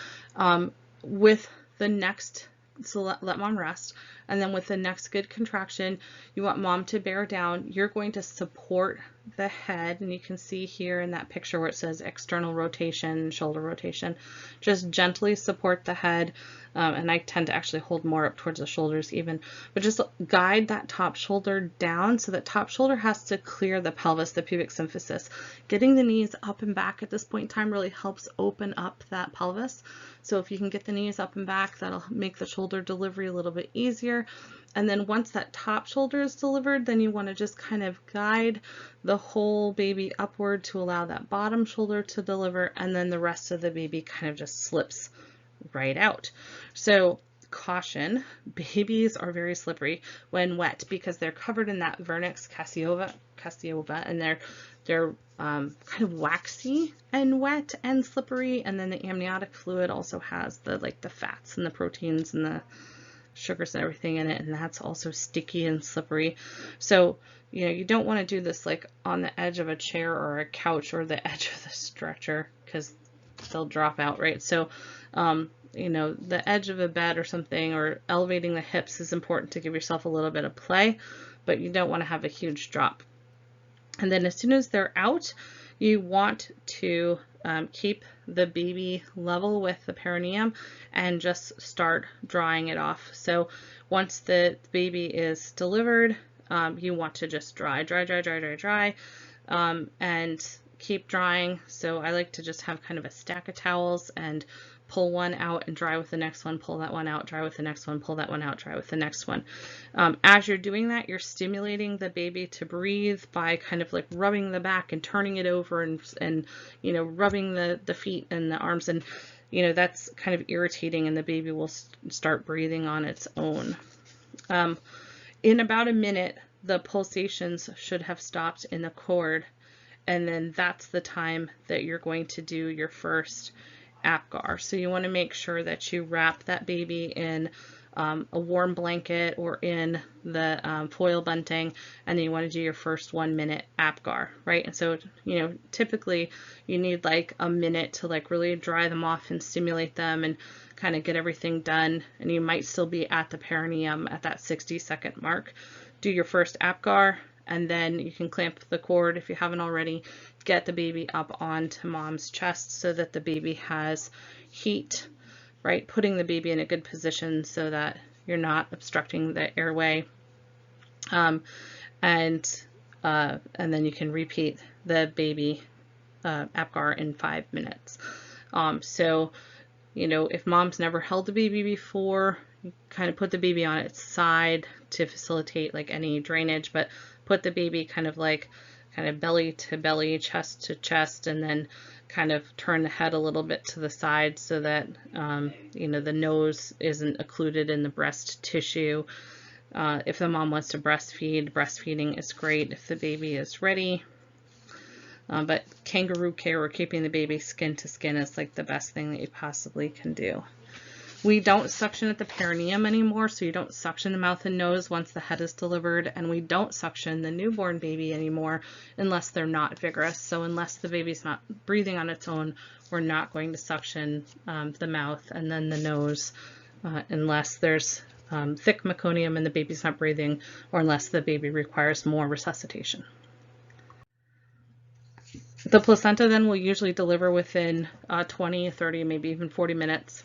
with the next, so let mom rest. And then with the next good contraction, you want mom to bear down. You're going to support the head. And you can see here in that picture where it says external rotation, shoulder rotation, just gently support the head. And I tend to actually hold more up towards the shoulders even, but just guide that top shoulder down so that top shoulder has to clear the pelvis, the pubic symphysis. Getting the knees up and back at this point in time really helps open up that pelvis. So if you can get the knees up and back, that'll make the shoulder delivery a little bit easier. And then once that top shoulder is delivered, then you want to just kind of guide the whole baby upward to allow that bottom shoulder to deliver, and then the rest of the baby kind of just slips right out. So caution, babies are very slippery when wet because they're covered in that vernix caseova, and they're kind of waxy and wet and slippery. And then the amniotic fluid also has the fats and the proteins and the sugars and everything in it, and that's also sticky and slippery. So you don't want to do this like on the edge of a chair or a couch or the edge of the stretcher because they'll drop out, right? So the edge of a bed or something, or elevating the hips is important to give yourself a little bit of play, but you don't want to have a huge drop. And then as soon as they're out, you want to keep the baby level with the perineum and just start drying it off. So once the baby is delivered, you want to just dry, and keep drying. So I like to just have kind of a stack of towels and pull one out and dry with the next one, pull that one out, dry with the next one, pull that one out, dry with the next one. As you're doing that, you're stimulating the baby to breathe by kind of like rubbing the back and turning it over and rubbing the feet and the arms, and that's kind of irritating, and the baby will start breathing on its own. In about a minute, the pulsations should have stopped in the cord, and then that's the time that you're going to do your first Apgar. So you want to make sure that you wrap that baby in a warm blanket or in the foil bunting, and then you want to do your first 1 minute Apgar, right? And so typically you need like a minute to like really dry them off and stimulate them and kind of get everything done, and you might still be at the perineum at that 60-second mark. Do your first Apgar, and then you can clamp the cord if you haven't already. Get the baby up onto mom's chest so that the baby has heat, right? Putting the baby in a good position so that you're not obstructing the airway. And then you can repeat the baby Apgar in 5 minutes. So if mom's never held a baby before, you kind of put the baby on its side to facilitate like any drainage, but put the baby kind of belly to belly, chest to chest, and then kind of turn the head a little bit to the side so that the nose isn't occluded in the breast tissue. If the mom wants to breastfeed, breastfeeding is great if the baby is ready. But kangaroo care, or keeping the baby skin to skin, is like the best thing that you possibly can do. We don't suction at the perineum anymore, so you don't suction the mouth and nose once the head is delivered, and we don't suction the newborn baby anymore unless they're not vigorous. So unless the baby's not breathing on its own, we're not going to suction the mouth and then the nose unless there's thick meconium and the baby's not breathing, or unless the baby requires more resuscitation. The placenta then will usually deliver within 20, 30, maybe even 40 minutes.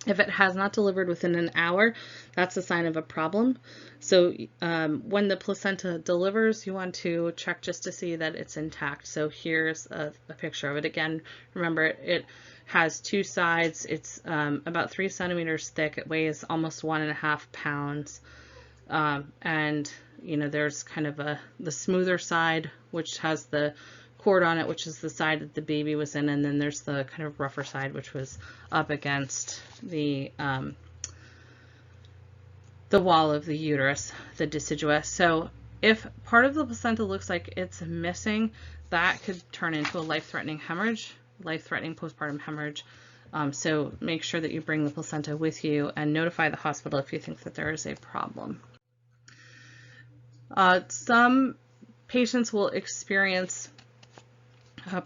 If it has not delivered within an hour, that's a sign of a problem. So when the placenta delivers, you want to check just to see that it's intact. So here's a picture of it. Again, remember it has two sides. It's about 3 centimeters thick. It weighs almost 1.5 pounds. And there's kind of the smoother side, which has the cord on it, which is the side that the baby was in, and then there's the kind of rougher side, which was up against the wall of the uterus, the decidua. So if part of the placenta looks like it's missing, that could turn into a life-threatening hemorrhage, life-threatening postpartum hemorrhage. So make sure that you bring the placenta with you and notify the hospital if you think that there is a problem. Some patients will experience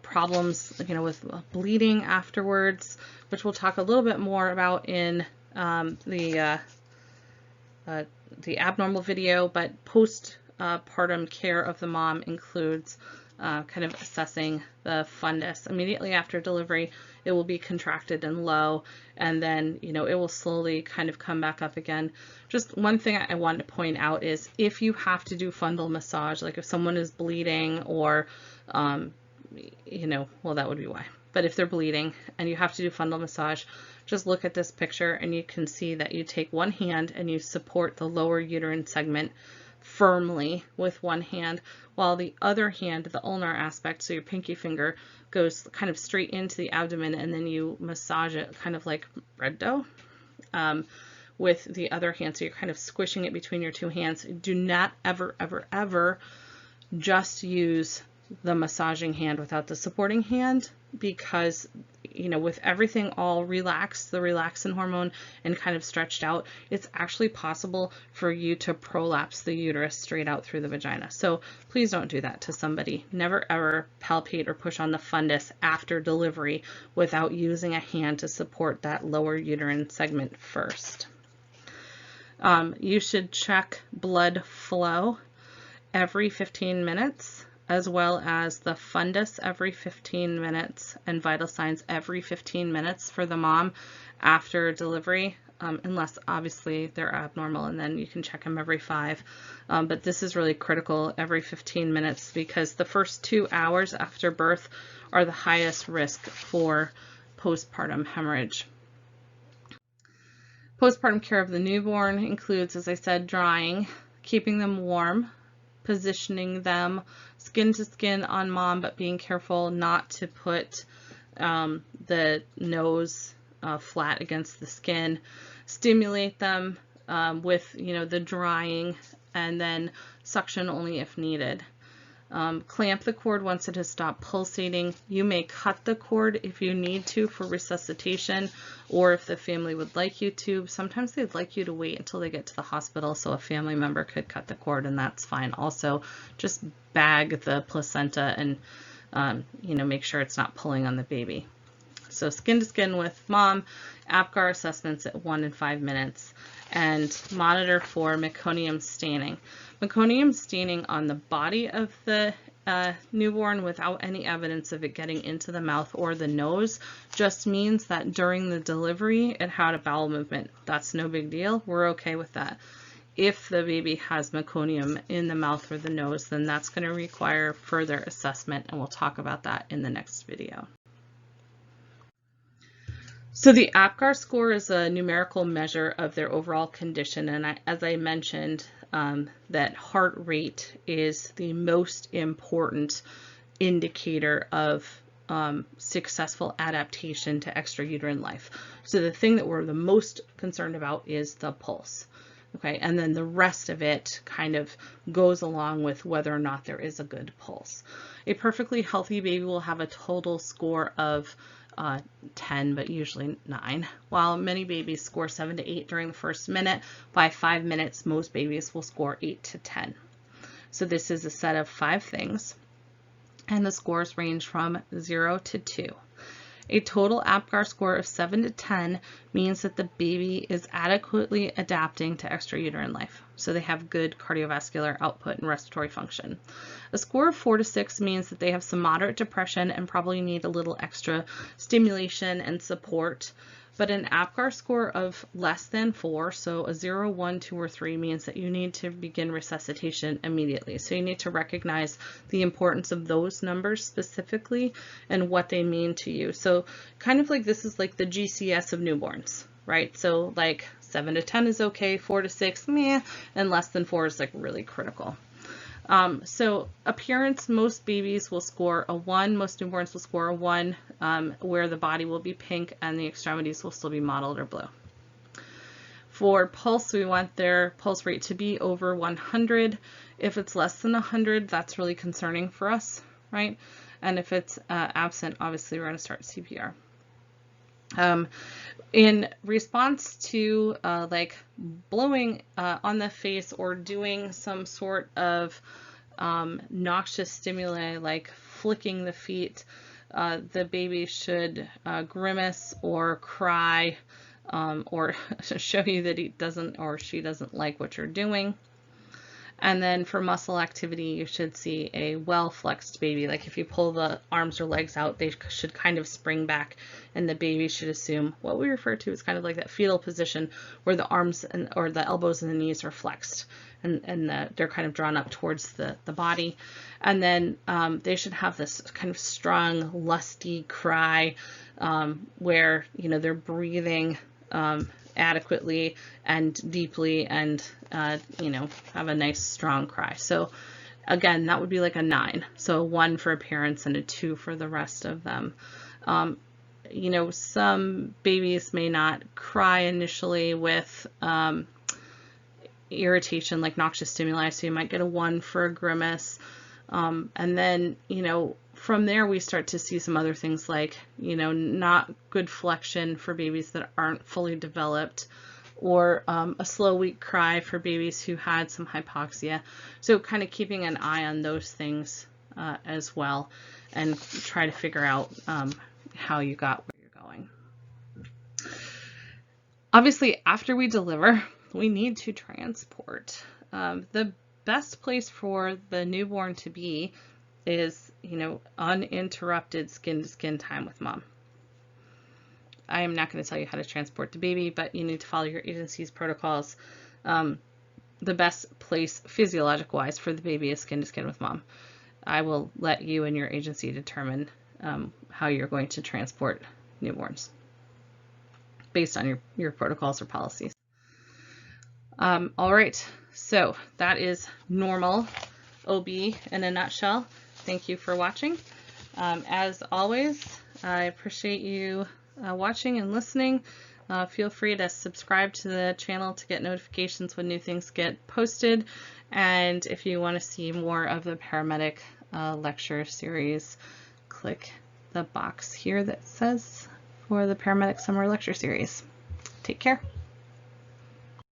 problems, with bleeding afterwards, which we'll talk a little bit more about in the abnormal video, but postpartum care of the mom includes kind of assessing the fundus. Immediately after delivery, it will be contracted and low, and then, it will slowly kind of come back up again. Just one thing I want to point out is if you have to do fundal massage, like if someone is bleeding or, well, that would be why. But if they're bleeding and you have to do fundal massage, just look at this picture and you can see that you take one hand and you support the lower uterine segment firmly with one hand, while the other hand, the ulnar aspect, so your pinky finger, goes kind of straight into the abdomen, and then you massage it kind of like bread dough with the other hand. So you're kind of squishing it between your two hands. Do not ever, ever, ever just use the massaging hand without the supporting hand, because with everything all relaxed, the relaxin hormone, and kind of stretched out, it's actually possible for you to prolapse the uterus straight out through the vagina. So please don't do that to somebody. Never ever palpate or push on the fundus after delivery without using a hand to support that lower uterine segment first. You should check blood flow every 15 minutes, as well as the fundus every 15 minutes and vital signs every 15 minutes for the mom after delivery, unless obviously they're abnormal, and then you can check them every 5. But this is really critical, every 15 minutes, because the first 2 hours after birth are the highest risk for postpartum hemorrhage. Postpartum care of the newborn includes, as I said, drying, keeping them warm, positioning them skin to skin on mom, but being careful not to put the nose flat against the skin. Stimulate them with the drying, and then suction only if needed. Clamp the cord once it has stopped pulsating. You may cut the cord if you need to for resuscitation, or if the family would like you to. Sometimes they'd like you to wait until they get to the hospital so a family member could cut the cord, and that's fine. Also, just bag the placenta and make sure it's not pulling on the baby. So skin to skin with mom, Apgar assessments at 1 and 5 minutes, and monitor for meconium staining. Meconium staining on the body of the newborn without any evidence of it getting into the mouth or the nose just means that during the delivery it had a bowel movement. That's no big deal. We're okay with that. If the baby has meconium in the mouth or the nose, then that's going to require further assessment, and we'll talk about that in the next video. So the Apgar score is a numerical measure of their overall condition, and as I mentioned, that heart rate is the most important indicator of successful adaptation to extrauterine life. So the thing that we're the most concerned about is the pulse. Okay, and then the rest of it kind of goes along with whether or not there is a good pulse. A perfectly healthy baby will have a total score of 10, but usually 9, while many babies score 7 to 8 during the first minute. By 5 minutes, most babies will score 8 to 10. So this is a set of 5 things, and the scores range from 0 to 2. A total Apgar score of 7 to 10 means that the baby is adequately adapting to extrauterine life, so they have good cardiovascular output and respiratory function. A score of 4 to 6 means that they have some moderate depression and probably need a little extra stimulation and support. But an Apgar score of less than 4, so a 0, 1, 2, or 3, means that you need to begin resuscitation immediately. So you need to recognize the importance of those numbers specifically and what they mean to you. So kind of like this is like the GCS of newborns, right? So like 7 to 10 is okay, 4 to 6, meh, and less than 4 is like really critical. So appearance, most babies will score a 1, most newborns will score a 1, where the body will be pink and the extremities will still be mottled or blue. For pulse, we want their pulse rate to be over 100. If it's less than 100, that's really concerning for us, right? And if it's absent, obviously we're going to start CPR. In response to like blowing on the face or doing some sort of noxious stimuli like flicking the feet, the baby should grimace or cry, or show you that he doesn't or she doesn't like what you're doing. And then for muscle activity, you should see a well-flexed baby. Like if you pull the arms or legs out, they should kind of spring back, and the baby should assume what we refer to as kind of like that fetal position, where the arms or the elbows and the knees are flexed, and they're kind of drawn up towards the body. And then they should have this kind of strong, lusty cry, where, you know, they're breathing adequately and deeply, and you know, have a nice strong cry. So again, that would be like a 9. So a 1 for parents and a 2 for the rest of them. You know, some babies may not cry initially with irritation, like noxious stimuli, so you might get a 1 for a grimace. And then, you know, from there we start to see some other things like, you know, not good flexion for babies that aren't fully developed, or a slow, weak cry for babies who had some hypoxia. So kind of keeping an eye on those things as well, and try to figure out how you got where you're going. Obviously, after we deliver, we need to transport. The best place for the newborn to be is, you know, uninterrupted skin-to-skin time with mom. I am not going to tell you how to transport the baby, but you need to follow your agency's protocols. The best place physiological-wise for the baby is skin-to-skin with mom. I will let you and your agency determine how you're going to transport newborns based on your protocols or policies. All right, so that is normal OB in a nutshell. Thank you for watching. As always, I appreciate you watching and listening. Feel free to subscribe to the channel to get notifications when new things get posted. And if you want to see more of the Paramedic lecture series, click the box here that says for the Paramedic Summer Lecture Series. Take care.